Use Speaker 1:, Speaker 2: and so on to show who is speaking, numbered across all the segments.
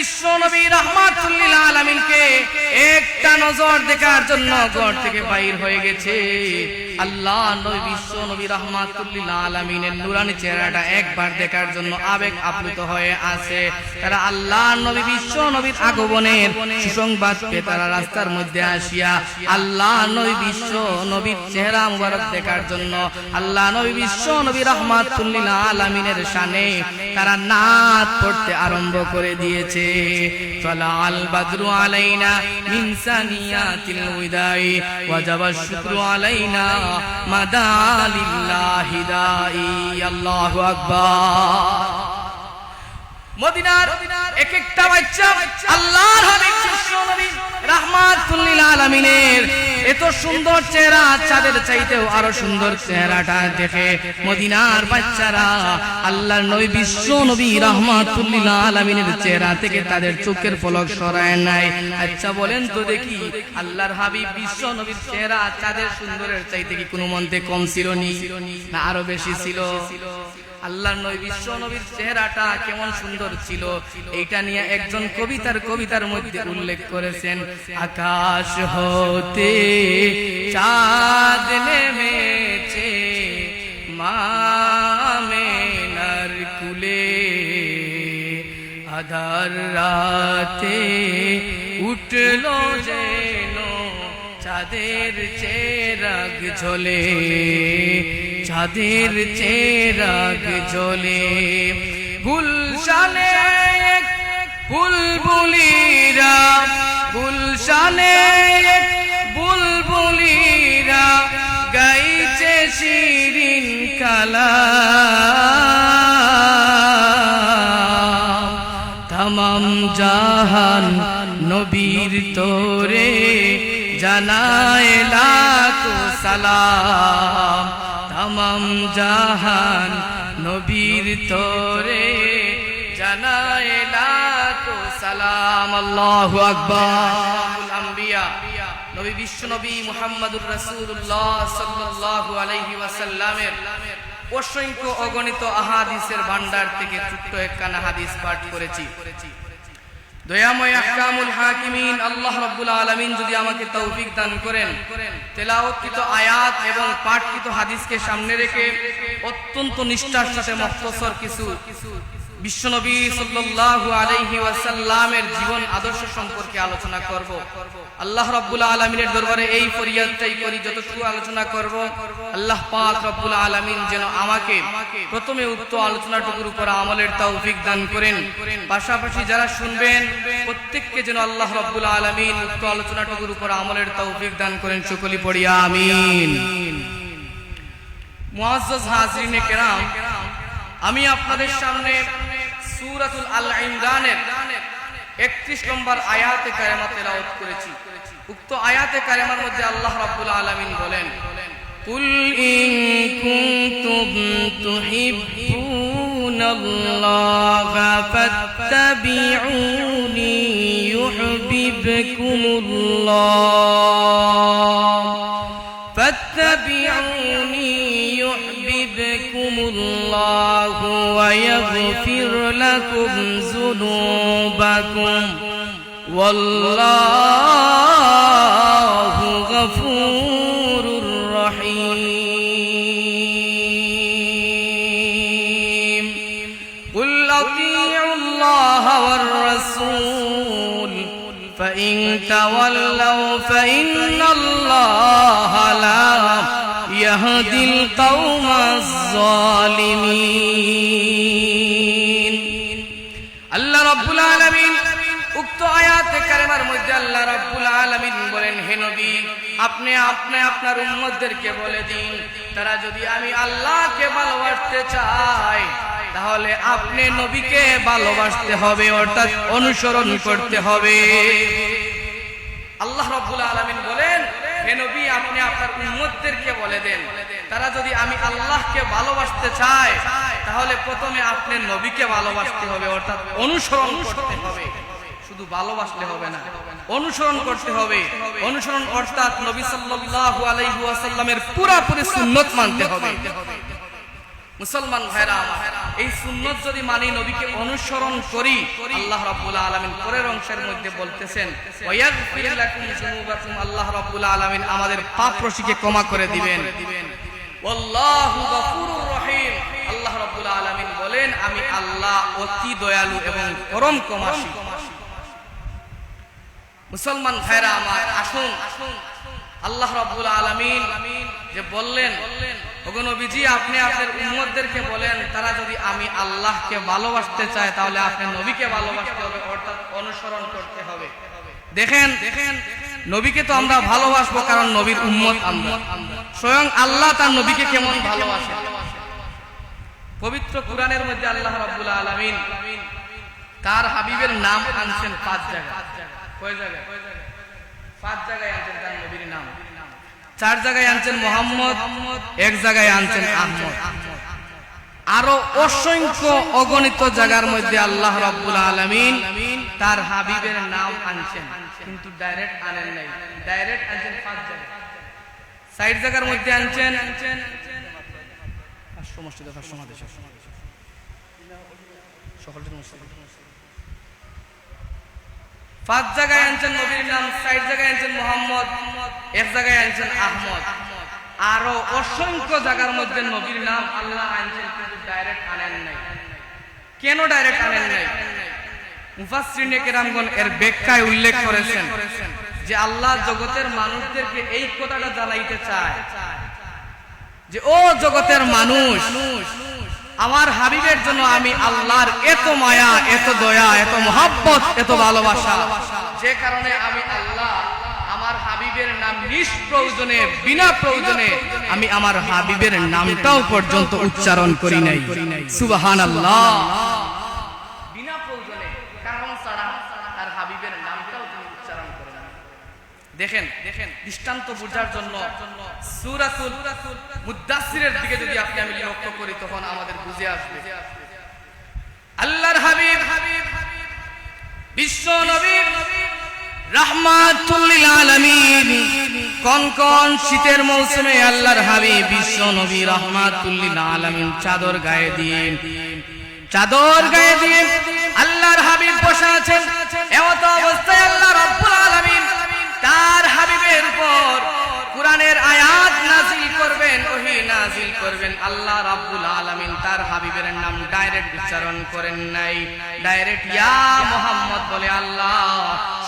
Speaker 1: বিশ্ব নবী রাহমাতুল লিল আলামিনকে একটা নজর দেখার জন্য ঘর থেকে বাইর হয়ে গেছে। আল্লাহ নবী বিশ্ব নবী রাহমাতুল লিল আলামিনের নূরানি চেহারাটা একবার দেখার জন্য আবেগ আপ্লুত হয়ে আছে। তারা আল্লাহ নবী বিশ্ব নবীর আগমনের সুসংবাদ পেয়ে তারা রাস্তার মধ্যে আসিয়া আল্লাহ নবী বিশ্ব নবীর চেহারা মুবারক দেখার জন্য আল্লাহ নবী বিশ্ব নবী রাহমাতুল লিল আলামিনের শানে তারা নাত পড়তে আরম্ভ করে দিয়েছে। তালাল বাদরু আলাইনা মিন সানিয়াতিল উদাই ওয়াজাবা শুকরু আলাইনা মাদালিল্লাহি দাই। আল্লাহু আকবার। মদিনার এক একটা বাচ্চা আল্লাহর হাবিব বিশ্ব নবী রাহমাতুল লিল আলামিনের এত সুন্দর চেহারা, চাঁদের চাইতেও আরো সুন্দর চেহারাটা দেখে মদিনার বাচ্চারা আল্লাহর নবী বিশ্ব নবী রাহমাতুল লিল আলামিনের চেহারা থেকে তাদের চোখের পলক সরায় নাই। আচ্ছা বলেন তো দেখি, আল্লাহর হাবিব বিশ্ব নবীর চেহারা চাঁদের সুন্দরের চাইতে কি কোনো মন্তে কম ছিল না আরো বেশি ছিল? আল্লাহর নবী বিশ্ব নবীর চেহারাটা কেমন সুন্দর ছিল এইটা নিয়ে একজন কবিতার মধ্যে উল্লেখ করেছেন। আকাশ হতে চাঁদ নেমেছে মা আমেনার কুলে, আধার রাতে উঠলো যেন চাঁদের চেরাগ ঝোলে, চাঁদের চেরাগ ঝোলে। গুলশানে বুলবুলিরা, গুলশানে বুলবুলিরা গাইছে শিরিন কালাম। তামাম জাহান নবীর তোরে জানায় লাখো সালাম, তামাম জাহান নবীর তোরে জানায় লাখো সালাম। আল্লাহু আকবার। আম্বিয়া নবী বিশ্ব নবী মুহাম্মদুর রাসূলুল্লাহ সাল্লাল্লাহু আলাইহি ওয়াসাল্লামের অসংখ্য অগণিত আহাদিসের ভান্ডার থেকে ছোট্ট একখানা হাদিস পাঠ করেছি। দয়াময় আহকামুল হাকিমিন আল্লাহ রাব্বুল আলামিন যদি আমাকে তৌফিক দান করেন, তেলাওয়াতকৃত আয়াত এবং পাঠকৃত হাদিসকে সামনে রেখে অত্যন্ত নিষ্ঠার সাথে মুখতাসর কিছু বিশ্বনবী সাল্লাল্লাহু আলাইহি ওয়াসাল্লামের জীবন আদর্শ সম্পর্কে আলোচনা করব। আল্লাহ রাব্বুল আলামিনের দরবারে এই ফরিয়াদটাই করি, যতটুকু আলোচনা করব আল্লাহ পাক রব্বুল আলামিন যেন আমাকে প্রথমে উক্ত আলোচনাটুকুর উপর আমলের তৌফিক দান করেন। পাশাপাশি যারা শুনবেন প্রত্যেককে যেন আল্লাহ রাব্বুল আলামিন উক্ত আলোচনাটুকুর উপর আমলের তৌফিক দান করেন। সকলেই পড়ি আমিন। মুআজ্জাজ হাজিরিনে কেরাম, আমি আপনাদের সামনে সূরাতুল আল ইমরানের 31 নম্বর আয়াতে কারিমা তেলাওয়াত করেছি। উক্ত আয়াতে কারিমার মধ্যে আল্লাহ রাব্বুল আলামিন বলেন, কুল ইন কুনতুম তুহিব্বুনাল্লাহা ফাত্তাবিউনি ইউহিব্বুকুমুল্লাহ, ফাত্তাবিউনি ইউহিব্বুকুমুল্লাহু ওয়া ইয়াগফির লাকুম যুনুবাকুম ওয়াল্লাহু গফুরুর রহিম। কুল আতিউল্লাহ ওয়ার রাসূল ফাইন তাওয়াল্লাউ ফাইন্নাল্লাহা লা ইয়াহদিল কওমাজ জালিমিন। আল্লাহ রাব্বুল আলামিন উক্ত আয়াতে কারিমার মধ্যে আল্লাহ রাব্বুল আলামিন বলেন, হে নবী, আপনি আপনার উম্মতদেরকে বলে দিন, তারা যদি আমি আল্লাহকে ভালোবাসতে চায় তাহলে আপনি নবীকে ভালোবাসতে হবে, অর্থাৎ অনুসরণ করতে হবে। আল্লাহ রাব্বুল আলামিন বলেন, হে নবী, আপনি আপনার উম্মতদেরকে বলে দেন, তারা যদি আমি আল্লাহকে ভালোবাসতে চায় তাহলে প্রথমে আপনি নবীকে ভালোবাসতে হবে, অর্থাৎ অনুসরণ করতে হবে। শুধু ভালোবাসলে হবে না, অনুসরণ করতে হবে। অনুসরণ অর্থাৎ নবী সাল্লাল্লাহু আলাইহি ওয়াসাল্লামের পুরোপুরি সুন্নাত মানতে হবে। মুসলমান ভাইরা, এই সুন্নত যদি মানি, নবীকে অনুসরণ করি, আল্লাহ রাব্বুল আলামিন পরের অংশের মধ্যে বলতেছেন ওয়ায়াগফির লাকুম যুনুবাকুম, আল্লাহ রাব্বুল আলামিন আমাদের পাপ রাশিকে ক্ষমা করে দিবেন। ওয়াল্লাহু গফুরুর রহিম, আল্লাহ রাব্বুল আলামিন বলেন আমি আল্লাহ অতি দয়ালু এবং পরম ক্ষমাশীল। মুসলমান ভাইরা আমার, আসুন আল্লাহ রাব্বুল আলামিন যে বললেন, ওগো নবীজি আপনি আপনার উম্মতদেরকে বলেন তারা যদি আমি আল্লাহকে ভালোবাসতে চায় তাহলে আপনি নবীকে ভালোবাসতে হবে, অর্থাৎ অনুসরণ করতে হবে। দেখেন নবীকে তো আমরা ভালোবাসবো কারণ নবীর উম্মত আমরা। স্বয়ং আল্লাহ তার নবীকে কেমন ভালোবাসেন। পবিত্র কুরআনের মধ্যে আল্লাহ রাব্বুল আলামিন তার হাবিবের নাম আনছেন 5 জায়গায়। কয় জায়গায়? 5 জায়গায় আনছেন তার নবীর নাম। 4 জায়গায় আনছেন মুহাম্মদ, 1 জায়গায় আনছেন আহমদ। আরো অসংখ্য অগণিত জায়গার মধ্যে আল্লাহ রাব্বুল আলামিন তার হাবিবের নাম আনছেন, কিন্তু ডাইরেক্ট আনেন নাই। ডাইরেক্ট আনছেন 5 জায়গায়। 60 জায়গার মধ্যে আনছেন 5 জায়গায় আনছেন নবীর নাম, 60 জায়গায় আনছেন মুহাম্মদ, 1 জায়গায় আনছেন আহমদ। আরো অসংখ্য জায়গার মধ্যে নবীর নাম আল্লাহ আনছেন, কিন্তু ডাইরেক্ট আনেন নাই। কেন ডাইরেক্ট আনেন নাই? মুফাসসিরিনে কেরামগণ এর ব্যাখ্যায় উল্লেখ করেছেন যে আল্লাহ জগতের মানুষদেরকে এই কথাটা জানাইতে চায় যে ও জগতের মানুষ, আমার হাবিবের জন্য আমি আল্লাহর এত মায়া, এত দয়া, এত মহব্বত, এত ভালোবাসা, যে কারণে আমি আল্লাহ আমার হাবিবের নাম নিষ্প্রয়োজনে, বিনা প্রয়োজনে আমি আমার হাবিবের নামটাও পর্যন্ত উচ্চারণ করি নাই। সুবহানাল্লাহ। বিনা প্রয়োজনে, কারণ ছাড়া তার হাবিবের নামটাও তিনি উচ্চারণ করেন। দেখেন দৃষ্টান্ত বোঝার জন্য সূরাতুল মুদ্দাসসিরের দিকে যদি আমি লক্ষ্য করি তখন আমাদের বুঝে আসবে আল্লাহর হাবিব বিশ্ব নবী রাহমাতুল লিল আলামিন, কোন শীতের মৌসুমে আল্লাহর হাবিব বিশ্ব নবী রাহমাতুল লিল আলামিন চাদর গায়ে দিয়ে আল্লাহর হাবিব বসে আছেন। এমত অবস্থায় আল্লাহ রাব্বুল আলামিন তার হাবিবের উপর কুরআনের আয়াত নাযিল করবেন, ওহী নাযিল করবেন। আল্লাহ রাব্বুল আলামিন তার হাবিবের নাম ডাইরেক্ট উচ্চারণ করেন নাই, ডাইরেক্ট ইয়া মুহাম্মদ বলে আল্লাহ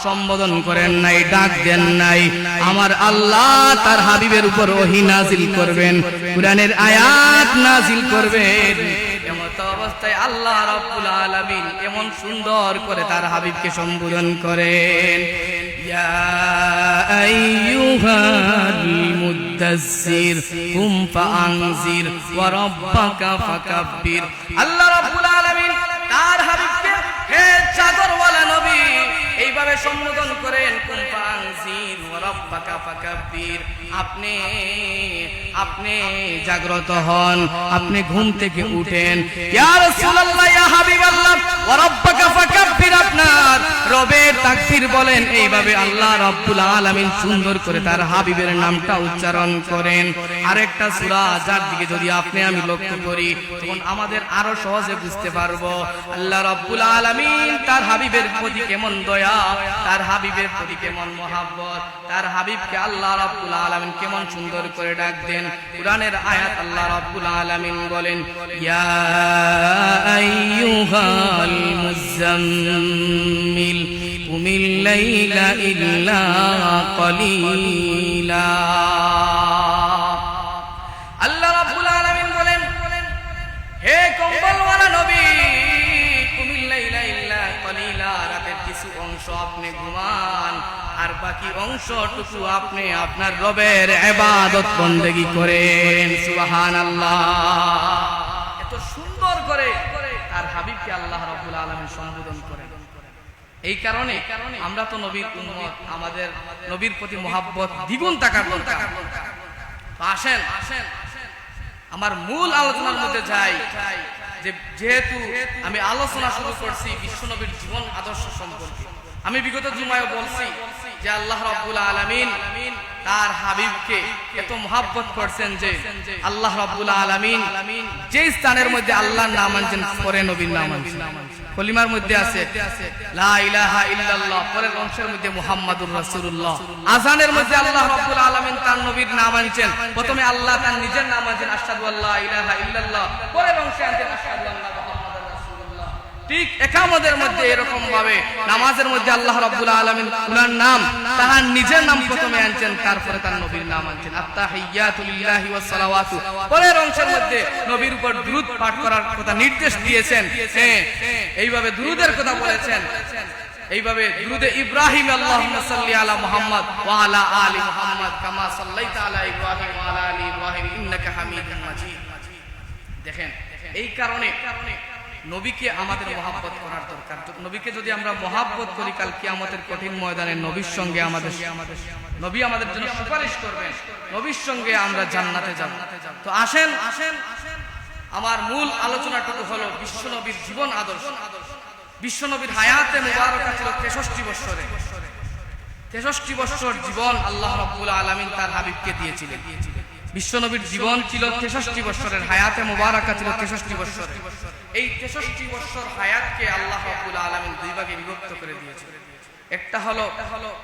Speaker 1: সম্বোধন করেন নাই, ডাক দেন নাই। আমার আল্লাহ তার হাবিবের উপর ওহী নাযিল করবেন, কুরআনের আয়াত নাযিল করবেন। এমত অবস্থায় আল্লাহ রাব্বুল আলামিন এমন সুন্দর করে তার হাবিবকে সম্বোধন করেন, ইয়া আইয়ুহাল মুদ্দাসসির কুম ফাআনজির ওয়া রাব্বাকা ফাকাব্বির। আল্লাহ রাব্বুল আলামিন তার হাবিবকে হে চাদরওয়ালা নবী এইভাবে সম্বোধন করেন, কুম ফাআনজির ওয়া রাব্বাকা ফাকাব্বির। আপনি জাগ্রত হন, আপনি ঘুম থেকে উঠেন। ইয়া রাসূলুল্লাহ, ইয়া হাবিবাল্লাহ, ওয়া রাব্বাকা ফাকাব্বির, আপনার রবের তাকবীর বলেন। এইভাবে আল্লাহ রাব্বুল আলামিন সুন্দর করে তার হাবিবের নামটা উচ্চারণ করেন। আরেকটা সূরা যার দিকে যদি আমি লক্ষ্য করি তখন আমাদের আরো সহজে বুঝতে পারবো আল্লাহ রাব্বুল আলামিন তার হাবিবের প্রতি কেমন দয়া, তার হাবিবের প্রতি কেমন মহব্বত, তার হাবিবকে আল্লাহ রাব্বুল আলামিন কেমন সুন্দর করে ডাক দেন। কুরআনের আয়াত আল্লাহ রাব্বুল আলামিন বলেন, ইয়া আইয়ুহাল মুযাম্মিল কুমিল লাইলা ইল্লা কলিলা। আল্লাহ রাব্বুল আলামিন বলেন, হে কম্বলওয়ালা নবী, কুমিল লাইলা ইল্লা কলিলা, রাতের কিছু অংশ আপনি ঘুমান আর বাকি অংশটুকু আপনি আপনার রবের ইবাদত বন্দেগী করেন। সুবহানাল্লাহ। এত সুন্দর করে তার হাবিবকে আল্লাহ রাব্বুল আলামিন সম্বোধন করেন। এই কারণে আমরা তো নবীর উম্মত, আমাদের নবীর প্রতি মহব্বত দ্বিগুণ থাকার দরকার। আসেন আমার মূল আলোচনার মধ্যে যাই। যেহেতু আমি আলোচনা শুরু করছি বিশ্ব নবীর জীবন আদর্শ সম্পর্কে, আমি বিগত জুমায় বলছি যে আল্লাহ রাব্বুল আলামিন তার হাবিবকে এত মহব্বত করছেন যে আল্লাহ রাব্বুল আলামিন যে স্থানের মধ্যে আল্লাহর নাম আনছেন পরে নবীর নাম আনছেন। কলিমার মধ্যে আছে লা ইলাহা ইল্লাল্লাহ, পরের অংশের মধ্যে মুহাম্মাদুর রাসূলুল্লাহ। আযানের মধ্যে আল্লাহ রাব্বুল আলামিন তার নবীর নাম আনছেন। প্রথমে আল্লাহ তার নিজের নাম আনছেন আশহাদু আল্লা ইলাহা ইল্লাল্লাহ, পরের অংশে আনছেন আশহাদু আন্না মুহাম্মাদুর রাসূলুল্লাহ। ঠিক একামতের মধ্যে এরকম ভাবে নামাজের মধ্যে আল্লাহ রাব্বুল আলামিন উনার নাম তার নিজের নাম প্রথমে আনছেন, তারপরে তার নবীর নাম আনছেন আত্তাহিয়াতু লিল্লাহি ওয়াস সালাওয়াতু। পরের অংশের মধ্যে নবীর উপর দুরূদ পাঠ করার কথা নির্দেশ দিয়েছেন। এইভাবে দুরূদের কথা বলেছেন। এইভাবে দুরূদে ইব্রাহিম আল্লাহুম্মা সাল্লি আলা মুহাম্মদ ওয়া আলা আলি মুহাম্মদ কামা সাল্লাইতা আলা ইব্রাহিম ওয়া আলা আলি ইব্রাহিম ইন্নাকা হামিদুম মাজিদ। দেখেন, এই কারণে নবীকে আমাদের মহব্বত করার দরকার। নবীকে যদি আমরা মহব্বত করি, কাল কিয়ামতের কঠিন ময়দানে নবীর সঙ্গে নবী আমাদের জন্য সুপারিশ করবেন, নবীর সঙ্গে আমরা জান্নাতে যাব। তো আসেন আমার মূল আলোচনাটুকু হলো বিশ্বনবীর জীবন আদর্শ। বিশ্বনবীর হায়াতে মুবারকা ছিল 63 বছরে। 63 বছর জীবন আল্লাহ রাব্বুল আলামিন তার হাবিবকে দিয়েছিলেন। বিশ্বনবীর জীবন ছিল 63 বছরের, হায়াতে মুবারকা ছিল 63 বছর। এই 63 বছর হায়াতকে আল্লাহ রাব্বুল আলামিন দুই ভাগে বিভক্ত করে দিয়েছেন। একটা হলো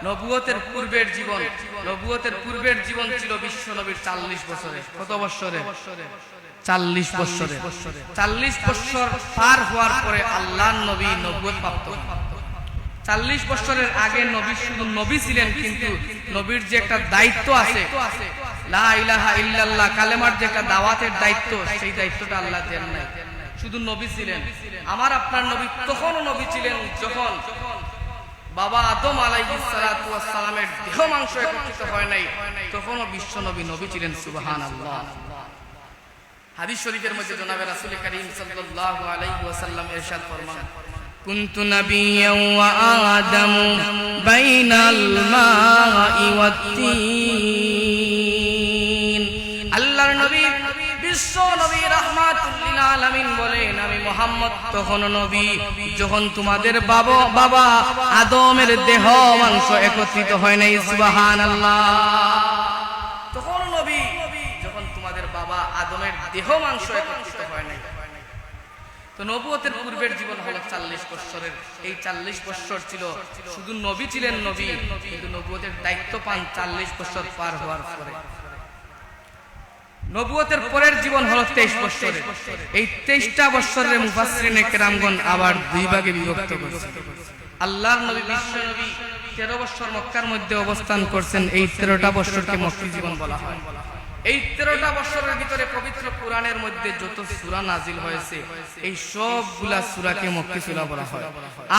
Speaker 1: নবুয়তের পূর্বের জীবন। নবুয়তের পূর্বের জীবন ছিল বিশ্বনবীর 40 বছরে। কত বছরে? 40 বছরে। 40 বছর পার হওয়ার পরে আল্লাহর নবী নবুয়ত প্রাপ্ত। 40 বছরের আগে নবী শুধু নবী ছিলেন, কিন্তু নবীর যে একটা দায়িত্ব আছে, লা ইলাহা ইল্লাল্লাহ কালেমার যে একটা দাওয়াতের দায়িত্ব, সেই দায়িত্বটা আল্লাহ দেন নাই। শুধু নবী ছিলেন। আমার আপনার নবী তখনও নবী ছিলেন যখন বাবা আদম আলাইহিস সালাতু ওয়াস সালামের দেহ মাংস একত্রিত হয় নাই, তখনও বিশ্ব নবী ছিলেন। সুবহানাল্লাহ। হাদিস শরীফের মধ্যে জনাবে রাসূল করিম সাল্লাল্লাহু আলাইহি ওয়াসাল্লাম ইরশাদ ফরমান, কুনতু নাবিয়্যান ওয়া আদামু বাইনাল মাই ওয়াত তিন। আল্লাহর নবী বিশ্ব নবী রাহমাতুল লিল আলামিন বলেন, আমি মুহাম্মদ তখন নবী যখন তোমাদের বাবা আদমের দেহ মাংস একত্রিত হয় নাই। সুবহানাল্লাহ। তখন নবী যখন তোমাদের বাবা আদমের দেহ মাংস একত্রিত হয় নাই। তো নবুয়তের পূর্বের জীবন হলো 40 বছরের। এই 40 বছর ছিল শুধু নবী ছিলেন নবী, কিন্তু নবুয়তের দায়িত্ব পান 40 বছর পার হওয়ার পরে। নবুয়তের পরের জীবন হলো 23 বছরের। এই 23টা বছরের মুফাসসিরিনে কেরামগণ আবার দুই ভাগে বিভক্ত করেছেন। আল্লাহর নবী বিশ্ব নবী 13 বছর মক্কার মধ্যে অবস্থান করছেন। এই 13টা বছরকে মক্কি জীবন বলা হয়। এই 13টা বছরের ভিতরে পবিত্র কোরআনের মধ্যে যত সূরা নাজিল হয়েছে, এই সবগুলা সূরাকে মক্কি সূরা বলা হয়।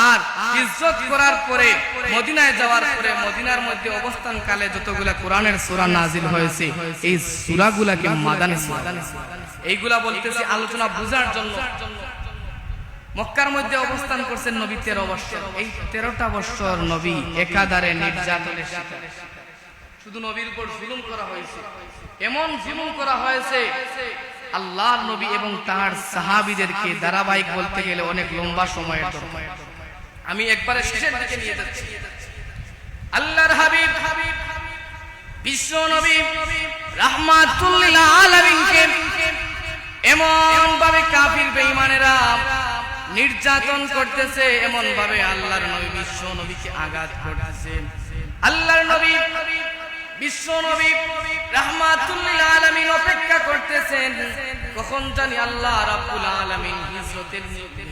Speaker 1: আর হিজরত করার পরে মদিনায় যাওয়ার পরে মদিনার মধ্যে অবস্থান কালে যতগুলা কোরআনের সূরা নাজিল হয়েছে, এই সূরাগুলাকে মাদানী সূরা। এইগুলা বলতেছি আলোচনা বুঝার জন্য। মক্কার মধ্যে অবস্থান করছেন নবী 13 বছর। এই 13টা বছর নবী একাধারে নির্যাতনের শিকার। শুধু নবীর উপর জুলুম করা হয়েছে, এমন জুলুম করা হয়েছে আল্লাহর নবী এবং তার সাহাবীদেরকে ধারাবাহিক বলতে গেলে অনেক লম্বা সময়ের দরকার। আমি একবারে শেষের দিকে নিয়ে যাচ্ছি। আল্লাহর হাবিব বিশ্ব নবী রাহমাতুল লিল আলামিনকে এমন ভাবে কাফির বেঈমানেরা নির্যাতন করতেছে, এমন ভাবে আল্লাহর নবী বিশ্ব নবীকে আঘাত করতেছে। আল্লাহর নবী বিশ্ব নবী রাহমাতুল লিল আলামিন অপেক্ষা করতেছেন কখন জানি আল্লাহ রাব্বুল আলামিন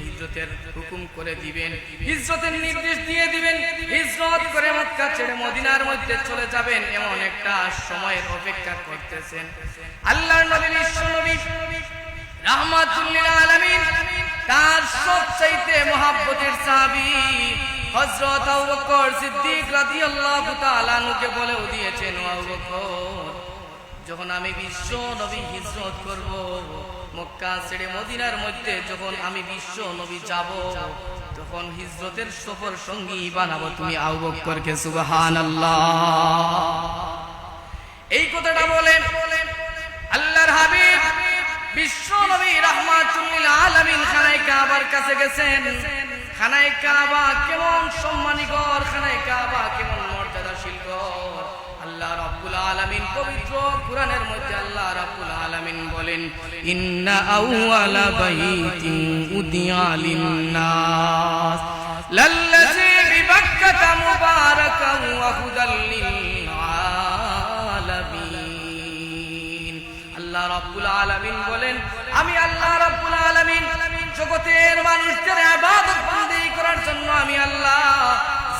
Speaker 1: হিজরতের হুকুম করে দিবেন, হিজরতের নির্দেশ দিয়ে দিবেন। হিজরত করে মক্কা ছেড়ে মদিনার মধ্যে চলে যাবেন, এমন একটা সময়ের অপেক্ষা করতেছেন। আল্লাহর নবী বিশ্ব নবী রাহমাতুল লিল আলামিন তার সবচাইতে মহব্বতের সাহাবী হযরত আবু বকর সিদ্দিক রাদিয়াল্লাহু তাআলা আনহুকে বলেও দিয়েছেন, আবু বকর যখন আমি বিশ্ব নবী হিজরত করব, মক্কা ছেড়ে মদিনার মধ্যে যখন আমি বিশ্ব নবী যাব, তখন হিজরতের সফর সঙ্গী বানাবো তুমি আবু বকরকে। সুবহানাল্লাহ। এই কথাটা বলে আল্লাহর হাবিব বিশ্ব নবী রাহমাতুল লিল আলামিন খানায়ে কাবার কাছে গেছেন। খানায়ে কাবা কেমন সম্মানী ঘর, খানায়ে কাবা কেমন মর্যাদাশীল ঘর। আল্লাহ রাব্বুল আলামিন পবিত্র কোরআনের মধ্যে আল্লাহ রাব্বুল আলামিন বলেন, ইন্না আউওয়ালা বাইতিন উদিয়া লিন-নাস লাল্লাযী বিবাক্কাতা মুবারাকান ওয়া হুদাল লিল আলামিন। আল্লাহ রাব্বুল আলামিন বলেন, আমি আল্লাহ রাব্বুল আলামিন জগতের মানুষদের ইবাদত বন্দেগী করার জন্য আমি আল্লাহ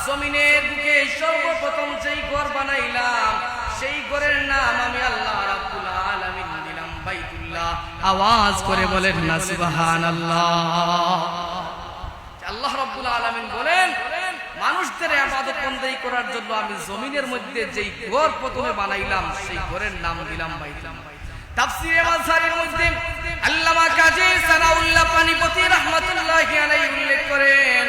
Speaker 1: জমিনের বুকে সর্বপ্রথম যেই ঘর বানাইলাম সেই ঘরের নাম আমি আল্লাহ রাব্বুল আলামিন দিলাম বাইতুল্লাহ। আওয়াজ করে বলেন না সুবহানাল্লাহ। আল্লাহ রাব্বুল আলামিন বলেন, মানুষদের ইবাদত বন্দেগী করার জন্য আমি জমিনের মধ্যে যেই ঘর প্রথমে বানাইলাম সেই ঘরের নাম দিলাম বাইতুল্লাহ। তাফসীরে মাযহারের মধ্যে আল্লামা কাজী সানাউল্লাহ পানিপতি রাহমাতুল্লাহি আলাইহি উল্লেখ করেন,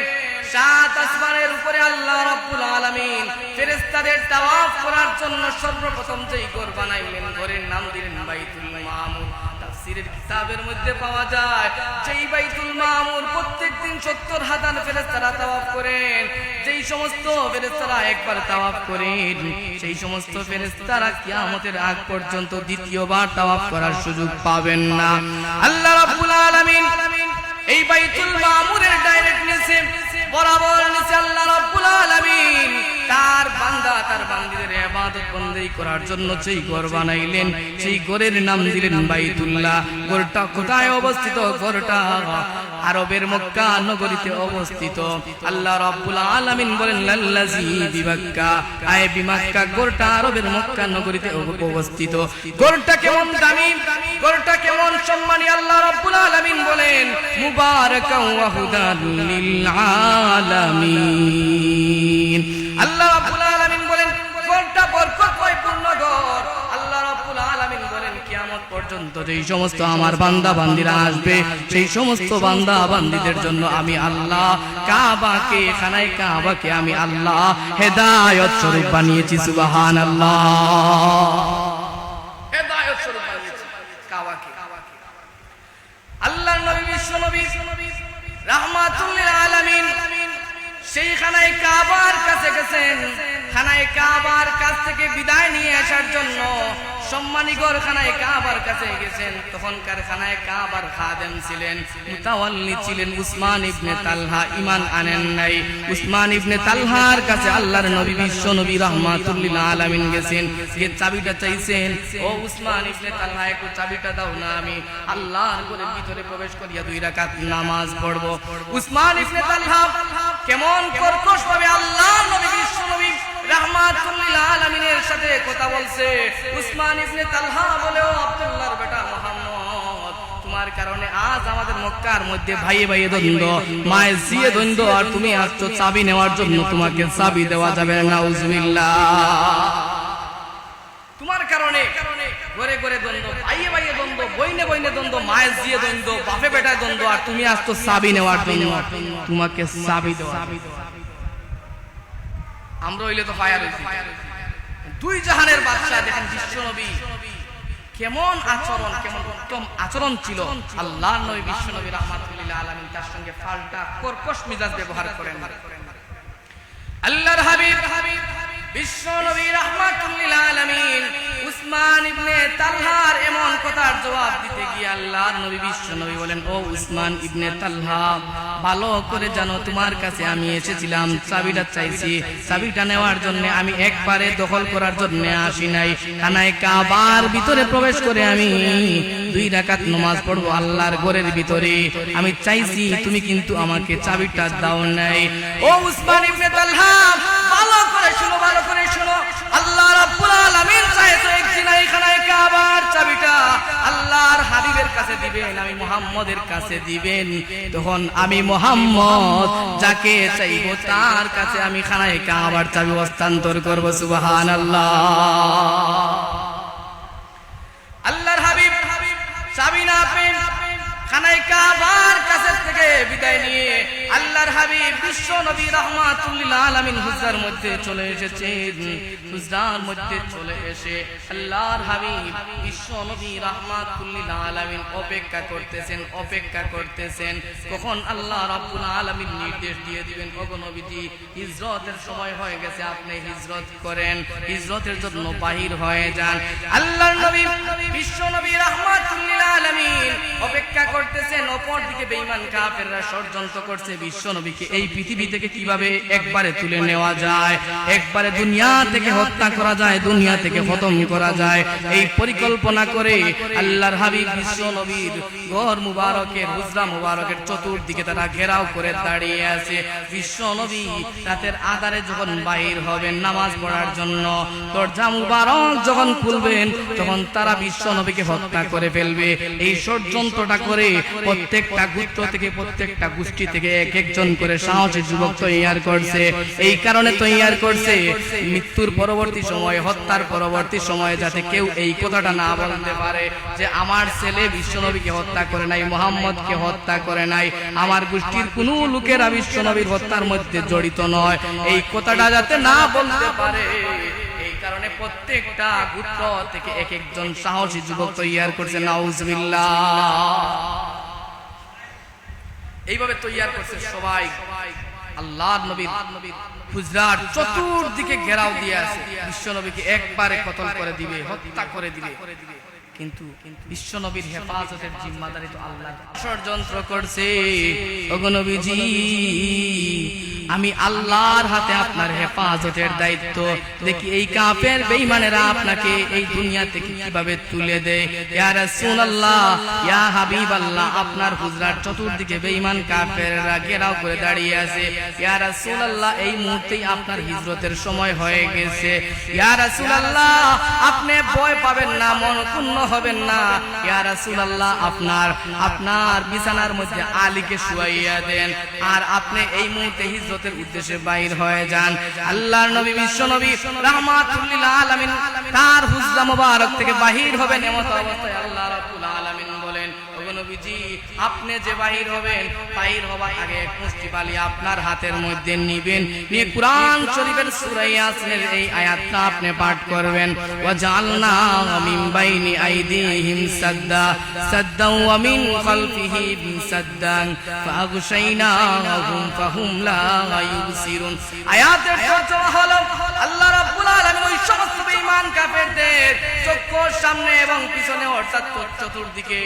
Speaker 1: সাত আসমানের উপরে আল্লাহ রাব্বুল আলামিন ফেরেশতাদের তাওয়াফ করার জন্য সর্বপ্রথম যেই ঘর বানাইলেন ঘরের নাম দিলেন বাইতুল মামুর। তাফসীরের কিতাবের মধ্যে পাওয়া যায় যেই বাইতুল মামুর প্রত্যেকদিন ৭০,০০০ ফেরেশতারা তাওয়াফ করেন। যেই সমস্ত ফেরেশতারা একবার তাওয়াফ করেন সেই সমস্ত ফেরেশতারা কিয়ামতের আগ পর্যন্ত দ্বিতীয়বার তাওয়াফ করার সুযোগ পাবেন না। আল্লাহ রাব্বুল আলামিন এই বাইতুল মামুরের ডাইরেক্ট নিচে বরাবর নিচে আল্লাহ রাব্বুল আলামিন তার বান্দা তার বান্দীদের ইবাদত বন্দেগী করার জন্য যেই ঘর বানাইলেন সেই ঘরের নাম দিলেন বাইতুল্লাহ। ঘরটা কোথায় অবস্থিত? ঘরটা আরবের মক্কা নগরীতে অবস্থিত। আল্লাহ রাব্বুল আলামিন বলেন, লাল্লাযী বিমাক্কা, আয় বিমাক্কা, ঘরটা আরবের মক্কা নগরীতে অবস্থিত। ঘরটা কেমন দামি, ঘরটা কেমন সম্মানী, আল্লাহ রাব্বুল আলামিন বলেন, মুবারাকান ওয়া হুদাল লিল আলামিন। আল্লাহ রাব্বুল আলামিন বলেন, ঘরটা বরকতময় ঘর। আল্লাহ রাব্বুল আলামিন বলেন, কিয়ামত পর্যন্ত যেই সমস্ত আমার বান্দা বান্দীরা আসবে সেই সমস্ত বান্দা বান্দীদের জন্য আমি আল্লাহ কাবাকে, খানায়ে কাবাকে আমি আল্লাহ হেদায়েত স্বরূপ বানিয়েছি। সুবহানাল্লাহ। হেদায়েত স্বরূপ বানিয়েছি কাবাকে। আল্লাহর নবী বিশ্ব নবী রাহমাতুল লিল আলামিন সেই খানায়ে কাবার কাছে গেছেন। খানায়ে কাবার কাছ থেকে বিদায় নিয়ে আসার জন্য সম্মানী ঘর খানায়ে কাবার কাছে গেছেন। তখনকার খানায়ে কাবার খাদেম ছিলেন, মুতাওয়াল্লি ছিলেন উসমান ইবনে তালহা। ঈমান আনেন নাই। উসমান ইবনে তালহার কাছে আল্লাহর নবী বিশ্ব নবী রাহমাতুল লিল আলামিন গেছেন, যে চাবিটা চাইছেন, ও উসমান ইবনে তালহা একটু চাবিটা দাও না, আমি আল্লাহর ঘরের ভিতরে প্রবেশ করিয়া 2 রাকাত নামাজ পড়ব। উসমান ইবনে তালহা কেমন কর্কশ ভাবে আল্লাহর নবী বিশ্ব নবী রাহমাতুল লিল আলামিনের সাথে কথা বলছে। উসমান ইবনে তালহা বলে, ও আব্দুল্লাহর বেটা মুহাম্মদ, তোমার কারণে আজ আমাদের মক্কার মধ্যে ভাইয়ে ভাইয়ে দ্বন্দ্ব, মায়ের জিয়ে দ্বন্দ্ব, আর তুমি আসছো চাবি নেওয়ার জন্য, তোমাকে চাবি দেওয়া যাবে না। নাউজুবিল্লাহ। তোমার কারণে ঘরে ঘরে দ্বন্দ্ব, ভাইয়ে ভাইয়ে দ্বন্দ্ব, বইনে বইনে দ্বন্দ্ব, মায়ের জিয়ে দ্বন্দ্ব, বাপে বেটায় দ্বন্দ্ব, আর তুমি আসছো চাবি নেওয়ার জন্য, তোমাকে চাবি দেওয়া। আমরা হইলে তো ফায়ার হইছি। 2 জাহানের বাদশা দেখেন বিশ্ব নবী কেমন আচরণ, কেমন উত্তম আচরণ ছিল। আল্লাহর নবী বিশ্ব নবী রাহমাতুল লিল আলামিন তার সঙ্গে পাল্টা কর্কশ মিজাজ ব্যবহার করেন। আল্লাহর হাবিব বিশ্ব নবী রাহমাতুল লিল আলামিন উসমান ইবনে তালহার এমন কথার জবাব দিতে গিয়ে আল্লাহর নবী বিশ্ব নবী বলেন, ও উসমান ইবনে তালহা, ভালো করে জানো তোমার কাছে আমি এসেছিলাম, চাবিটা চাইছি। চাবিটা নেওয়ার জন্য আমি একবারে দখল করার জন্য আসি নাই। খানায়ে কাবার ভিতরে প্রবেশ করে আমি 2 রাকাত নামাজ পড়বো আল্লাহর ঘরের ভিতরে। আমি চাইছি, তুমি কিন্তু আমাকে চাবিটা দাও নাই। ও উসমান ইবনে তালহা, ভালো করে শুনো, ভালো করে শুনো। আল্লাহ রাব্বুল আলামিন চাইতো একদিন এই খানায়ে কাবার চাবিটা আল্লাহর হাবিবের কাছে দিবেন, আমি মুহাম্মদের কাছে দিবেন। তখন আমি মুহাম্মদ যাকে চাইবো তার কাছে আমি খানায়ে কাবার চাবি হস্তান্তর করব। সুবহানাল্লাহ। আল্লাহর হাবিব চাবি না পেয়ে খানায় কাবার কাছে থেকে বিদায় নিয়ে আল্লাহর হাবিব বিশ্ব নবী রাহমাতুল লিল আলামিন হুজরার মধ্যে চলে এসেছেন। হুজরার মধ্যে চলে এসে আল্লাহর হাবিব বিশ্ব নবী রাহমাতুল লিল আলামিন অপেক্ষা করতেছেন কখন আল্লাহ রাব্বুল আলামিন নির্দেশ দিয়ে দিবেন, ওগো নবীজি হিজরতের সময় হয়ে গেছে, আপনি হিজরত করেন, হিজরতের জন্য বাহির হয়ে যান। আল্লাহর নবী বিশ্ব নবী রাহমাতুল লিল আলামিন অপেক্ষা করতেছেন। অপর দিকে বেঈমান কাফেররা ষড়যন্ত্র করছে বিশ্ব নবীকে এই পৃথিবী থেকে কিভাবে একবারে তুলে নেওয়া যায়, একবারে দুনিয়া থেকে হত্যা করা যায়, দুনিয়া থেকে খতম করা যায়, এই পরিকল্পনা করে আল্লাহর হাবিব বিশ্ব নবীর ঘর মুবারকের হুজরা মুবারকের চতুর্দিকে তারা ঘেরাও করে দাঁড়িয়ে আছে। বিশ্ব নবী রাতের আধারে যখন বাহির হবেন নামাজ পড়ার জন্য, দরজা মুবারক যখন খুলবেন তখন তারা বিশ্ব নবীকে হত্যা করে ফেলবে। এই ষড়যন্ত্রটা করে প্রত্যেকটা গোত্র থেকে প্রত্যেকটা গোষ্ঠী থেকে এক একজন করে সাহসী যুবক তৈয়ার করছে। এই কারণে তৈয়ার করছে মৃত্যুর পরবর্তী সময়, হত্যার পরবর্তী সময়ে যাতে কেউ এই কথাটা না বলতে পারে যে আমার ছেলে বিশ্ব নবীকে হত্যা করে নাই, মুহাম্মদকে হত্যা করে নাই, আমার গোষ্ঠীর কোন লোকেরা বিশ্ব নবীর হত্যার মধ্যে জড়িত নয়, এই কথাটা যাতে না বলতে পারে। এই কারণে প্রত্যেকটা গোত্র থেকে এক একজন সাহসী যুবক তৈয়ার করছে। নাউজুবিল্লাহ। এইভাবে তৈয়ার করছে সবাই। আল্লাহর নবীর হুজরার চতুর্দিকে ঘেরাও দিয়ে আছে, বিশ্ব নবীকে একবারে কতল করে দিবে, হত্যা করে দিবে। কিন্তু বিশ্ব নবীর হেফাজতের জিম্মাদারি তো আল্লাহ। ষড়যন্ত্র করছে, ওগো নবীজি আমি আল্লাহর হাতে আপনার হেফাজতের দায়িত্ব, দেখি এই কাফের বেঈমানেরা আপনাকে এই দুনিয়া থেকে কিভাবে তুলে দেয়। ইয়া রাসূলুল্লাহ, ইয়া হাবিবাল্লাহ, আপনার হুজরার চতুর্দিকে বেঈমান কাফেররা ঘেরাও করে দাঁড়িয়ে আছে। ইয়া রাসূলুল্লাহ, এই মুহূর্তেই আপনার হিজরতের সময় হয়ে গেছে। ইয়া রাসূলুল্লাহ, আপনি ভয় পাবেন না, মন ক্ষুণ্ণ হবেন না। ইয়া রাসূলুল্লাহ, আপনার বিছানার মধ্যে আলীকে শুয়াইয়া দেন আর আপনি এই মুহূর্তে হিজরতের উদ্দেশ্যে বাইর হয়ে যান। আল্লাহর নবী বিশ্ব নবী রাহমাতুল লিল আলামিন তার হুজরা মুবারক থেকে বাহির হবেন। এমত অবস্থায় আল্লাহ রাব্বুল আলামিন বলেন, ওগো নবীজি আপনি যে বাহির হবেন, বাহির হবার আগে এক মুষ্টি বালি আপনার হাতের মধ্যে নিবেন, নিয়ে কুরআন শরীফের সূরা ইয়াসিনের এই আয়াতটা আপনি পাঠ করবেন। ওয়াজআলনা মিন বাইনি আইদিহিম সাদ্দা ওয়া মিন খালফিহিম সাদ্দান ফাগশাইনাহুম ফাহুম লা ইউবসিরুন। আয়াতের তর্জমা হলো আল্লাহ রাব্বুল আলামিন ওই সমস্ত বেঈমান কাফেরদের চক্ষুর সামনে এবং পিছনে অর্থাৎ চতুর্দিকে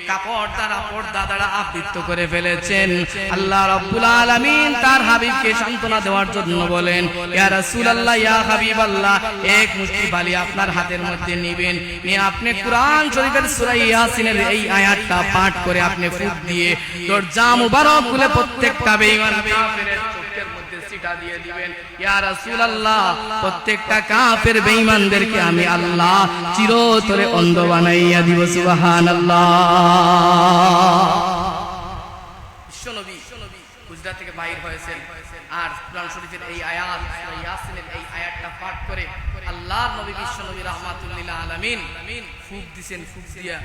Speaker 1: কাপড় দ্বারা পর্দা দ্বারা আবৃত করে ফেলেছেন। আল্লাহ রাব্বুল আলামিন তার হাবিবকে সান্ত্বনা দেওয়ার জন্য বলেন, ইয়া রাসূলুল্লাহ, ইয়া হাবিবাল্লাহ, এক মুষ্টি বালি আপনার হাতের মধ্যে নেবেন, নিয়ে আপনি কুরআন শরীফের সূরা ইয়াসিনের এই আয়াতটা পাঠ করে আপনি ফুঁক দিয়ে দরজা মুবারক খুলে প্রত্যেকটা বেঈমান কাফেরের চোখের মধ্যে সিটা দিয়ে দিবেন। ইয়া রাসূলুল্লাহ, প্রত্যেকটা কাফের বেঈমানদেরকে আমি আল্লাহ চিরতরে অন্ধ বানাইয়া দিব। সুবহানাল্লাহ। বিশ্বনবী গুজরাট থেকে বাইর হয়েছেন আর কুরআন শরীফের এই আয়াত সূরা ইয়াসিনের এই আয়াতটা পাঠ করে আল্লাহর নবী বিশ্বনবী রাহমাতুল লিল আলামিন ফুঁক দিবেন। ফুঁক দিয়া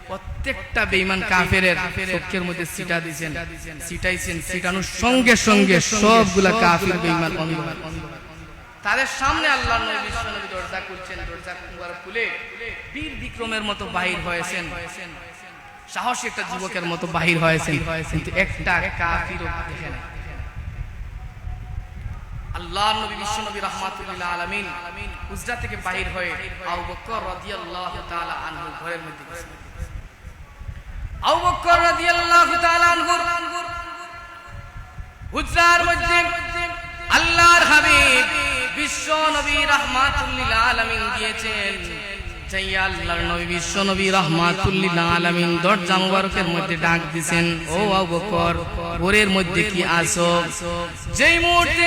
Speaker 1: প্রত্যেকটা বেঈমান কাফেরের চোখের মধ্যে সিটা দিবেন, সিটাইছেন। সিটানোর সঙ্গে সঙ্গে সবগুলা কাফের বেঈমান অন্ধ। তাদের সামনে আল্লাহর নবী বিশ্বনবী দরজা খুলছেন, দরজা খুলে বীর বিক্রমের মতো বাহির হয়েছেন, সাহসী একটা যুবকের মতো বাহির হয়েছেন, কিন্তু একটা কাফিরও দেখে নাই। আল্লাহর নবী বিশ্বনবী রাহমাতুল লিল আলামিন হুজরা থেকে বাহির হয়ে আবু বকর রাদিয়াল্লাহু তাআলা আনহু ঘরের মধ্যে গেছেন। আবু বকর রাদিয়াল্লাহু তাআলা আনহু হুজরার মধ্যে আল্লাহর হাবিব বিশ্ব নবী রাহমাতুল লিল আলামিন গিয়েছেন। যাইয়া আল্লাহর নবী বিশ্ব নবী রাহমাতুল লিল আলামিন দরজা মুবারকের মধ্যে ডাক দিবেন, ও আবু বকর, ঘরের মধ্যে কি আছো? যেই মুহূর্তে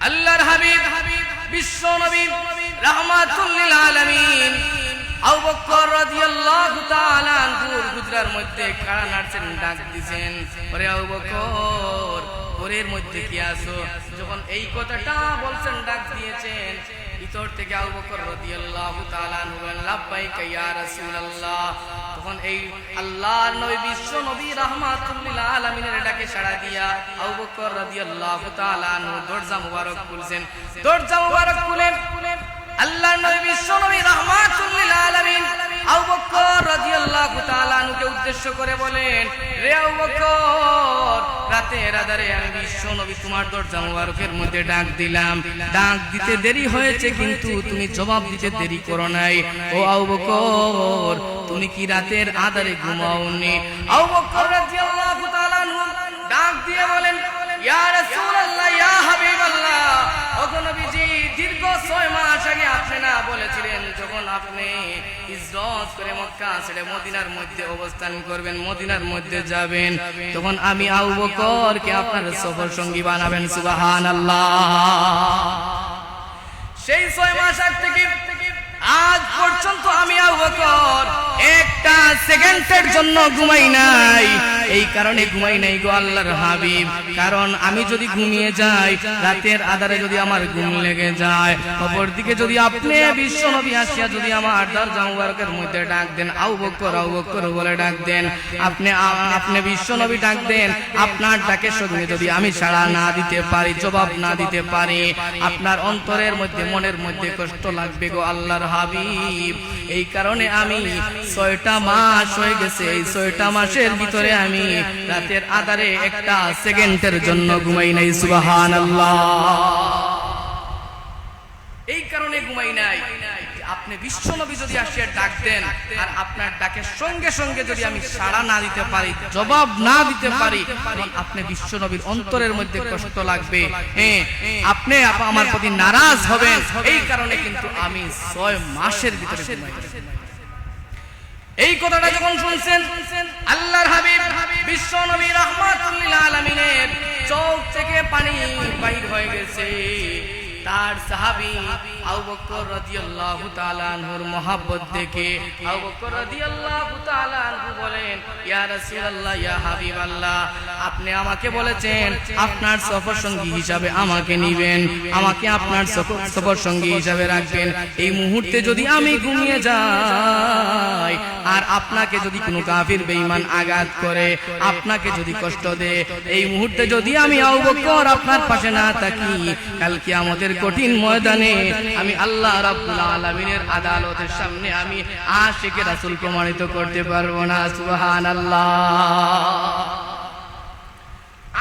Speaker 1: আল্লাহর হাবিব বিশ্ব নবী রাহমাতুল লিল আলামিন আবু বকর রাদিয়াল্লাহু তাআলা আনহুর হুজরার মধ্যে খাড়া নাড়ছেন, ডাক দিবেন, ওরে আবু বকর, ঘরের মধ্যে কি আছো? যখন এই কথাটা বলছেন, ডাক দিয়েছেন, ভিতর থেকে আবু বকর রাদিয়াল্লাহু তাআলা আনহু বলেন, লাব্বাইকা ইয়া রাসূলুল্লাহ। তখন তখন এই আল্লাহর নবী বিশ্ব নবী রাহমাতুল লিল আলামিনের ডাকে সাড়া দিয়া আবু বকর রাদিয়াল্লাহু তাআলা আনহু দরজা মুবারক খুলছেন। দরজা মুবারক খুলেন আল্লাহর নবী বিশ্ব নবী রাহমাতুল লিল আলামিন আবু বকর রাদিয়াল্লাহু তাআলা আনহুকে উদ্দেশ্য করে বলেন, রে আবু বকর, রাতের আধারে আমি বিশ্ব নবী তোমার দরজা মুবারকের মধ্যে ডাক দিলাম, ডাক দিতে দেরি হয়েছে কিন্তু তুমি জবাব দিতে দেরি করো নাই। ও আবু বকর, তুমি কি রাতের আধারে ঘুমাওনি? আবু বকর রাদিয়াল্লাহু তাআলা আনহু ডাক দিয়ে বলেন, ইয়া রাসূলুল্লাহ, ইয়া হাবিবাল্লাহ, ওগো নবীজি, দীর্ঘ 6 মাস আগে আপনি না বলেছিলেন যখন আপনি হিজরত করে মক্কা ছেড়ে মদিনার মধ্যে অবস্থান করবেন, মদিনার মধ্যে যাবেন, তখন আমি আবু বকরকে আপনার সফর সঙ্গী বানাবেন। সুবহানাল্লাহ। সেই 6 মাস আগ থেকে আজ পর্যন্ত আমি আবু বকর একটা সেকেন্ডের জন্য ঘুমাই নাই। এই কারণে ঘুমাই নাই গো আল্লাহর হাবিব, কারণ আমি যদি ঘুমিয়ে যাই, রাতের আধারে যদি আমার ঘুম লেগে যায়, অপরদিকে যদি আপনি বিশ্ব নবী আসিয়া যদি আমার দরজা মুবারকের মধ্যে ডাক দেন, আবু বকর আবু বকর বলে ডাক দেন, আপনি বিশ্ব নবী ডাক দেন, আপনার ডাকের সঙ্গে যদি আমি সাড়া না দিতে পারি, জবাব না দিতে পারি, আপনার অন্তরের মধ্যে মনের মধ্যে কষ্ট লাগবে গো আল্লাহর হাবিব। এই কারণে আমি 6টা মাস হয়ে গেছে, এই 6টা মাসের ভিতরে আমি রাতের আধারে একটা সেকেন্ডের জন্য ঘুমাই নাই। সুবহানাল্লাহ। এই কারণে ঘুমাই নাই, আপনি বিশ্ব নবী যদি আসিয়া ডাক দেন আর আপনার ডাকের সঙ্গে সঙ্গে যদি আমি সাড়া না দিতে পারি, জবাব না দিতে পারি, তখন আপনি বিশ্ব নবীর অন্তরের মধ্যে কষ্ট লাগবে, আপনি আমার প্রতি নারাজ হবেন। এই কারণে কিন্তু আমি 6 মাসের ভিতরে ঘুমাই। এই কথাটা যখন শুনছেন, আল্লাহর হাবিব বিশ্ব নবী রাহমাতুল লিল আলামিনের চোখ থেকে পানি বাইর হয়ে গেছে। তার সাহাবী আবু বকর রাদিয়াল্লাহু তাআলা আনহুর মহব্বত দেখে আবু বকর রাদিয়াল্লাহু তাআলা আনহু বলেন, ইয়া রাসূলুল্লাহ, ইয়া হাবিবাল্লাহ, আপনি আমাকে বলেছেন আপনার সফর সঙ্গী হিসাবে আমাকে নেবেন, আমাকে আপনার সফর সঙ্গী হিসাবে রাখবেন। এই মুহূর্তে যদি আমি ঘুমিয়ে যাই আর আপনাকে যদি কোনো কাফির বেঈমান আঘাত করে, আপনাকে যদি কষ্ট দেয়, এই মুহূর্তে যদি আমি আবু বকর আপনার পাশে না থাকি, কাল কিয়ামতের কঠিন ময়দানে আমি আল্লাহ রাব্বুল আলামিনের আদালতের সামনে আমি আশিকে রাসূল প্রমাণিত করতে পারবো না। সুবহানাল্লাহ।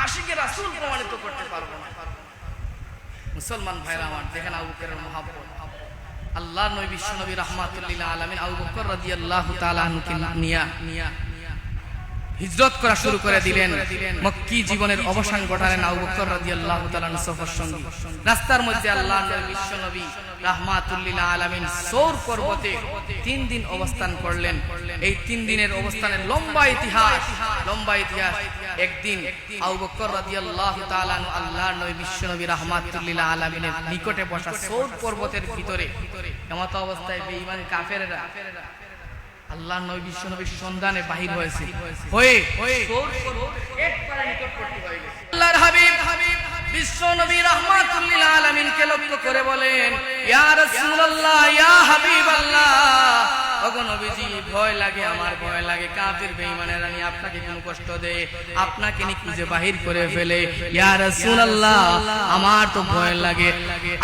Speaker 1: আশিকে রাসূল প্রমাণিত করতে পারবো না। মুসলমান ভাইরা আমার, দেখেন আবু বকরের মহব্বত। আল্লাহর নবী বিশ্ব নবী রাহমাতুল লিল আলামিন আবু বকর রাদিয়াল্লাহু তাআলা আনহুকে নিয়া হিজরত করা শুরু করে দিলেন। মক্কি জীবনের অবসান ঘটালেন আবু বকর রাদিয়াল্লাহু তাআলা সফর সঙ্গী। রাস্তার মধ্যে আল্লাহর নবী বিশ্ব নবী রাহমাতুল লিল আলামিন সৌর পর্বতে 3 দিন অবস্থান করলেন। এই 3 দিনের অবস্থানের লম্বা ইতিহাস। একদিন আবু বকর রাদিয়াল্লাহু তাআলা আল্লাহর নবী বিশ্ব নবী রাহমাতুল লিল আলামিনের নিকটে বসা সৌর পর্বতের ভিতরে এমত অবস্থায় বেঈমান কাফেররা আল্লাহর নবী বিশ্ব নবীর সন্ধানে বাহির হয়েছে, হয়ে একবারে নিকটবর্তী হয়ে গেছে। আল্লাহর হাবিব বিশ্ব নবী রাহমাতুল লিল আলামিনকে লক্ষ্য করে বলেন, ইয়া রাসূলুল্লাহ, ইয়া হাবিবাল্লাহ, ওগো নবীজি, ভয় লাগে, আমার ভয় লাগে, কাফির বেঈমানেরা নিয়ে আপনাকে কোনো কষ্ট দেয়, আপনাকে নিয়ে খুঁজে বাহির করে ফেলে। ইয়া রাসূলুল্লাহ, আমার তো ভয় লাগে।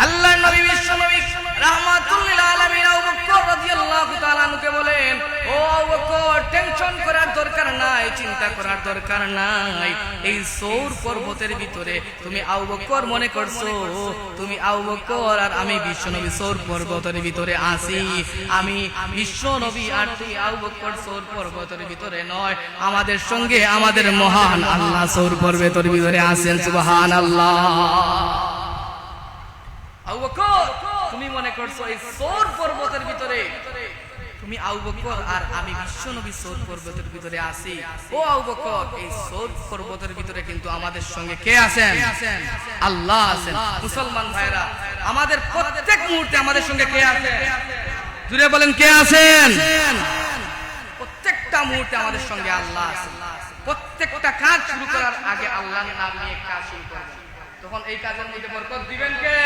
Speaker 1: আল্লাহর নবী বিশ্ব নবী রাহমাতুল লিল আলামিন আবু বকর রাদিয়াল্লাহু তাআলা আনহুকে বলেন, ও আবু বকর, টেনশন করার দরকার নাই, চিন্তা করার দরকার নাই। এই সৌর পর্বতের ভিতরে তুমি আবু বকর মনে করছো, তুমি আবু বকর আর আমি বিশ্ব নবী সৌর পর্বতের ভিতরে আছি। আমি বিশ্ব নবী আর তুই আবু বকর সৌর পর্বতের ভিতরে নয়, আমাদের সঙ্গে আমাদের মহান আল্লাহ সৌর পর্বতের ভিতরে আছেন। সুবহানাল্লাহ। আবু বকর, তুমি মনে করছো এই সৌর পর্বতের ভিতরে তুমি আবু বকর আর আমি বিশ্ব নবী সৌর পর্বতের ভিতরে আছি। ও আবু বকর, এই সৌর পর্বতের ভিতরে কিন্তু আমাদের সঙ্গে কে আছেন? আল্লাহ আছেন। মুসলমান ভাইরা, আমাদের প্রত্যেক মুহূর্তে আমাদের সঙ্গে কে আছেন? জুড়ে বলেন, কে আছেন? প্রত্যেকটা মুহূর্তে আমাদের সঙ্গে আল্লাহ আছেন। প্রত্যেকটা কাজ শুরু করার আগে আল্লাহর নাম নিয়ে কাজ শুরু করবেন, তখন এই কাজের মধ্যে বরকত দিবেন কে?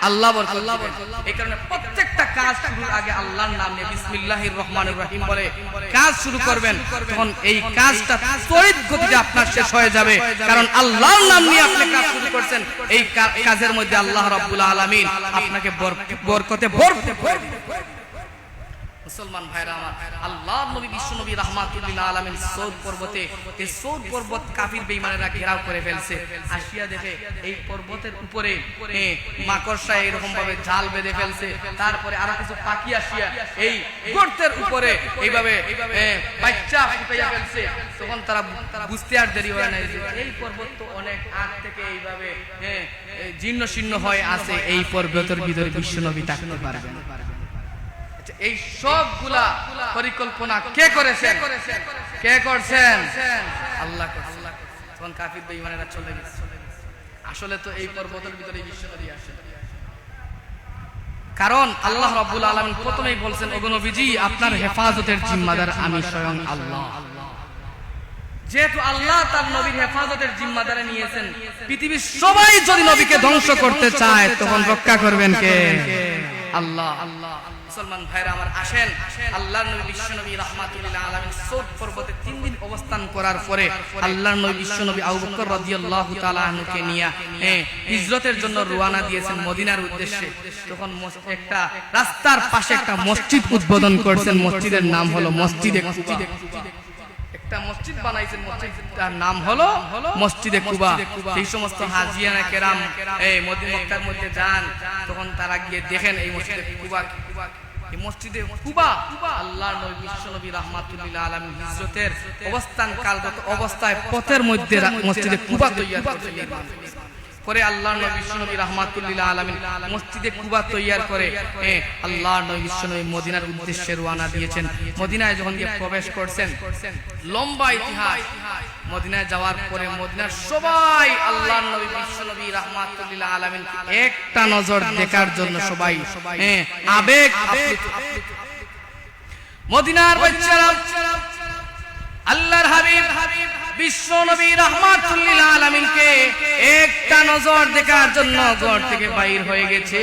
Speaker 1: আল্লাহ বরকত দিবেন। এই কারণে প্রত্যেকটা কাজ শুরুর আগে আল্লাহর নাম নিয়ে বিসমিল্লাহির রহমানির রহিম বলে কাজ শুরু করবেন, তখন এই কাজটা তড়িৎ গতিতে আপনার শেষ হয়ে যাবে। কারণ আল্লাহর নাম নিয়ে আপনি কাজ শুরু করছেন, এই কাজের মধ্যে আল্লাহ রাব্বুল আলামিন আপনাকে বরকতে ভরপুর করে দিবেন। মুসলমান ভাইরা আমার, আল্লাহর নবী বিশ্ব নবী রাহমাতুল লিল আলামিন সৌদ পর্বতে, এই সৌদ পর্বত কাফির বেঈমানেরা ঘেরাও করে ফেলছে। আসিয়া দেখে এই পর্বতের উপরে মাকড়সা এরকম ভাবে জাল বেঁধে ফেলছে, তারপরে আরো কিছু পাখি আসিয়া এই গর্তের উপরে এইভাবে বাচ্চা ফুটাইয়া ফেলছে। তখন তারা বুঝতে আর দেরি হয় না যে এই পর্বত তো অনেক আগ থেকে এইভাবে জীর্ণ শীর্ণ হয়ে আছে, এই পর্বতের ভিতরে বিশ্ব নবী থাকতে পারবেন। এই সবগুলা পরিকল্পনা কে করেছেন? কে করছেন? আল্লাহ করছেন। তখন কাফির বেঈমানেরা চলে গেছে। আসলে তো এই পর্বতের ভিতরে বিশ্ব নবী আসে, কারণ আল্লাহ রাব্বুল আলামিন প্রথমেই বলছেন, ওগো নবীজি আপনার হেফাজতের জিম্মাদার আমি স্বয়ং আল্লাহ। যেহেতু আল্লাহ তার নবীর হেফাজতের জিম্মাদারে নিয়েছেন, পৃথিবীর সবাই যদি নবীকে ধ্বংস করতে চায় তখন রক্ষা করবেন কে? আল্লাহ। মুসলমান ভাইরা আমার, আসেন আল্লাহর নবী বিশ্ব নবী রাহমাতুল লিল আলামিন সৌদ পর্বতে 3 দিন অবস্থান করার পরে আল্লাহর নবী বিশ্ব নবী আবু বকর রাদিয়াল্লাহু তাআলা আনহুকে নিয়ে হিজরতের জন্য রওনা দিয়েছেন মদিনার উদ্দেশ্যে। তখন একটা রাস্তার পাশে একটা মসজিদ উদ্বোধন করেছেন, মসজিদের নাম হলো মসজিদে কুবা। একটা মসজিদ বানাইছেন, মসজিদটার নাম হলো মসজিদে কুবা। সেই সমস্ত হাজিয়ানা কেরাম এই মক্কার মধ্যে যান, তখন তারা গিয়ে দেখেন এই মসজিদে কুবা। এই মসজিদে কুবা আল্লাহর নবী বিশ্ব নবী রাহমাতুল লিল আলামিন হিজরতের অবস্থান কালগত অবস্থায় পথের মধ্যে মসজিদে কুবা তৈরি করেছিলেন। পরে আল্লাহর নবী বিশ্ব নবী রাহমাতুল লিল আলামিন মসজিদে কুবা তৈয়ার করে আল্লাহর নবী বিশ্ব নবী মদিনার উদ্দেশ্যে রওনা দিয়েছেন। মদিনায় যখন গিয়ে প্রবেশ করছেন, লম্বা ইতিহাস। মদিনায় যাওয়ার পরে মদিনার সবাই আল্লাহর নবী বিশ্ব নবী রাহমাতুল লিল আলামিন একটা নজর দেখার জন্য সবাই আবেগ আপ্লুত। মদিনার বাচ্চারা আল্লাহর হাবিব বিশ্ব নবী রাহমাতুল লিল আলামিনকে একটা নজর দেখার জন্য ঘর থেকে বাইর হয়ে গেছে।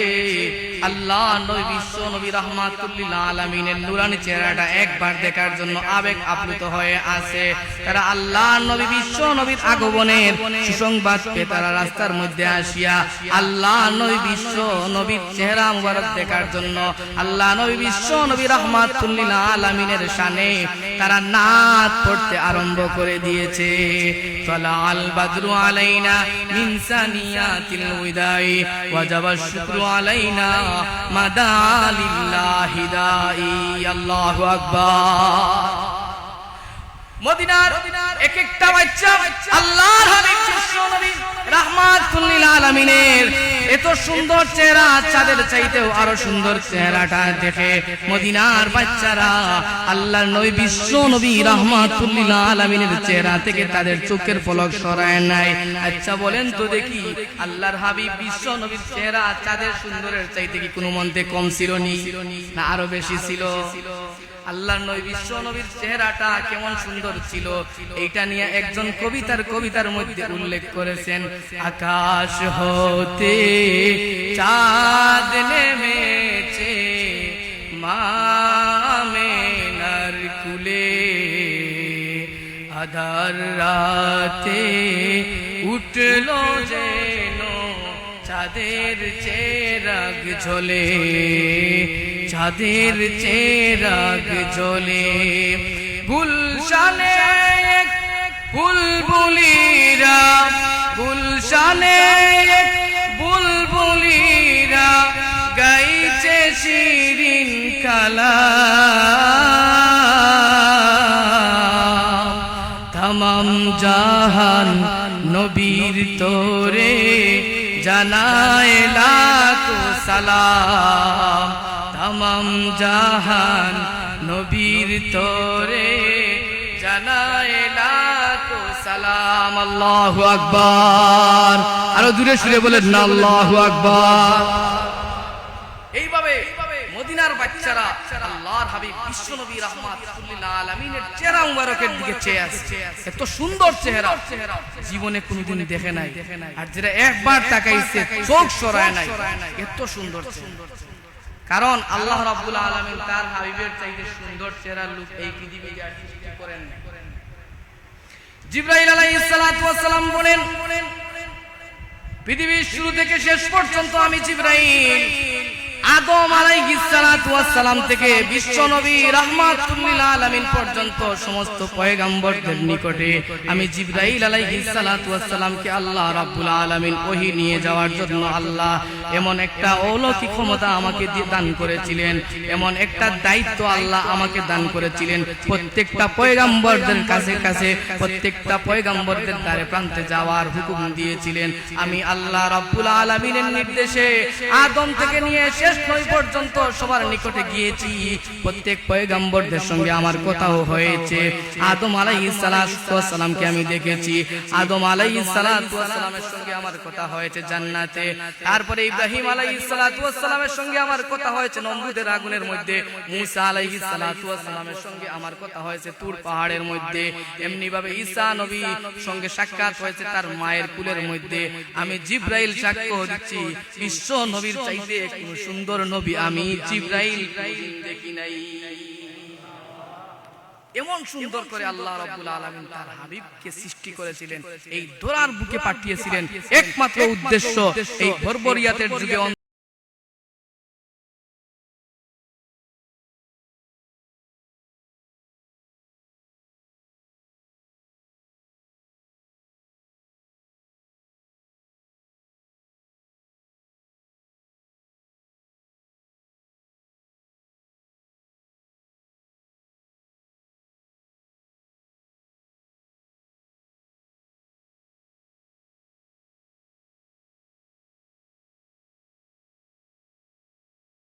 Speaker 1: আল্লাহ নবী বিশ্ব নবী রাহমাতুল লিল আলামিনের নূরানি চেহারাটা একবার দেখার জন্য আবেগ আপ্লুত হয়ে আছে। তারা আল্লাহ নবী বিশ্ব নবীর আগমনের সুসংবাদ পেয়ে তারা রাস্তার মধ্যে আসিয়া আল্লাহ নবী বিশ্ব নবীর চেহারা মুবারক দেখার জন্য আল্লাহ নবী বিশ্ব নবী রাহমাতুল লিল আলামিনের শানে তারা নাত পড়তে আরম্ভ করে দিয়েছে। তালাল বাদরু আলাইনা মিন সানিয়াতিল উদাই ওয়াজাবা শুকরু আলাইনা মাদালিল্লাহি দাই। আল্লাহু আকবার। মদিনার এক একটা বাচ্চা আল্লাহর হাবিব বিশ্ব নবী রাহমাতুল লিল আলামিনের এত সুন্দর চেহারা, চাঁদের চাইতেও আরো সুন্দর চেহারাটা দেখে মদিনার বাচ্চারা আল্লাহর নবী বিশ্ব নবী রাহমাতুল লিল আলামিনের চেহারা থেকে তাদের চোখের পলক সরায় নাই। আচ্ছা বলেন তো দেখি, আল্লাহর হাবিব বিশ্ব নবীর চেহারা চাঁদের সুন্দরের চাইতে কি কোনো মন্তে কম ছিল না আরো বেশি ছিল? আল্লাহর নবী বিশ্ব নবীর চেহারাটা কেমন সুন্দর ছিল, এইটা নিয়ে একজন কবিতার মধ্যে উল্লেখ করেছেন, আকাশ হতে চাঁদ নেমেছে মা আমেনার কুলে, আধার রাতে উঠলো যেন চাঁদের চেরাগ ঝোলে, চাঁদের চেরাগ ঝোলে। গুলশানে বুলবুলিরা, গুলশানে বুলবুলিরা গাইছে শিরিন কালাম। তামাম জাহান নবীর তোরে জানায় লাখো সালাম। তামাম জাহান নবীর তোরে জানায় লাখো সালাম। আল্লাহু আকবার। আরো দূরে সুরে বলেন না আল্লাহু আকবার। এইভাবে মদিনা মদিনার বাচ্চারা আল্লাহর হাবিব বিশ্ব নবী রাহমাতুল লিল আলামিনের চেহারা মুবারকের দিকে চেয়ে আছে। এত সুন্দর চেহারা জীবনে কোনোদিন দেখে নাই, আর যেটা একবার তাকাইছে চোখ সরায় নাই, এত সুন্দর চেহারা। কারণ আল্লাহ রাব্বুল আলামিন তার হাবিবের চাইতে সুন্দর চেহারার লোক এই পৃথিবীতে আর সৃষ্টি করেন না। জিবরাইল আলাইহিস সালাতু ওয়াস সালাম বলেন, পৃথিবীর শুরু থেকে শেষ পর্যন্ত আমি জিবরাইল আদম আলাইহিস সালাতু ওয়াস সালাম থেকে বিশ্ব নবী রাহমাতুল লিল আলামিন পর্যন্ত সমস্ত পয়গম্বরদের নিকটে আমি জিবরাইল আলাইহিস সালাতু ওয়াস সালামকে আল্লাহ রাব্বুল আলামিন ওহী নিয়ে যাওয়ার জন্য আল্লাহ এমন একটা অলৌকিক ক্ষমতা আমাকে দান করেছিলেন, এমন একটা দায়িত্ব আল্লাহ আমাকে দান করেছিলেন। প্রত্যেকটা পয়গম্বরদের কাছে কাছে প্রত্যেকটা পয়গম্বরদের দ্বারে প্রান্তে যাওয়ার হুকুম দিয়েছিলেন। আমি আল্লাহ রাব্বুল আলামিনের নির্দেশে আদম থেকে নিয়ে শেষ নবী পর্যন্ত সবার নিকটে গিয়েছি। প্রত্যেক পয়গম্বরদের সঙ্গে আমার কথাও হয়েছে। আদম আলাইহিস সালাতু ওয়াস সালামকে আমি দেখেছি, আদম আলাইহিস সালাতু ওয়াস সালামের সঙ্গে আমার কথা হয়েছে জান্নাতে। তারপরে ইব্রাহিম আলাইহিস সালাতু ওয়াস সালামের সঙ্গে আমার কথা হয়েছে নমরুদের আগুনের মধ্যে। মুসা আলাইহিস সালাতু ওয়াস সালামের সঙ্গে আমার কথা হয়েছে তুর পাহাড়ের মধ্যে। এমনি ভাবে ঈসা নবীর সঙ্গে সাক্ষাৎ হয়েছে তার মায়ের কুলের মধ্যে। আমি জিবরাইল সাক্ষ্য দিচ্ছি, বিশ্ব নবীর চাইতে কোন সুন্দর নবী আমি জিবরাইল দেখি নাই। এমন সুন্দর করে আল্লাহ রাব্বুল আলামিন তার হাবিবকে সৃষ্টি করেছিলেন, এই দোরার বুকে পাঠিয়েছিলেন একমাত্র উদ্দেশ্য এই বর্বরিয়াতের যুগে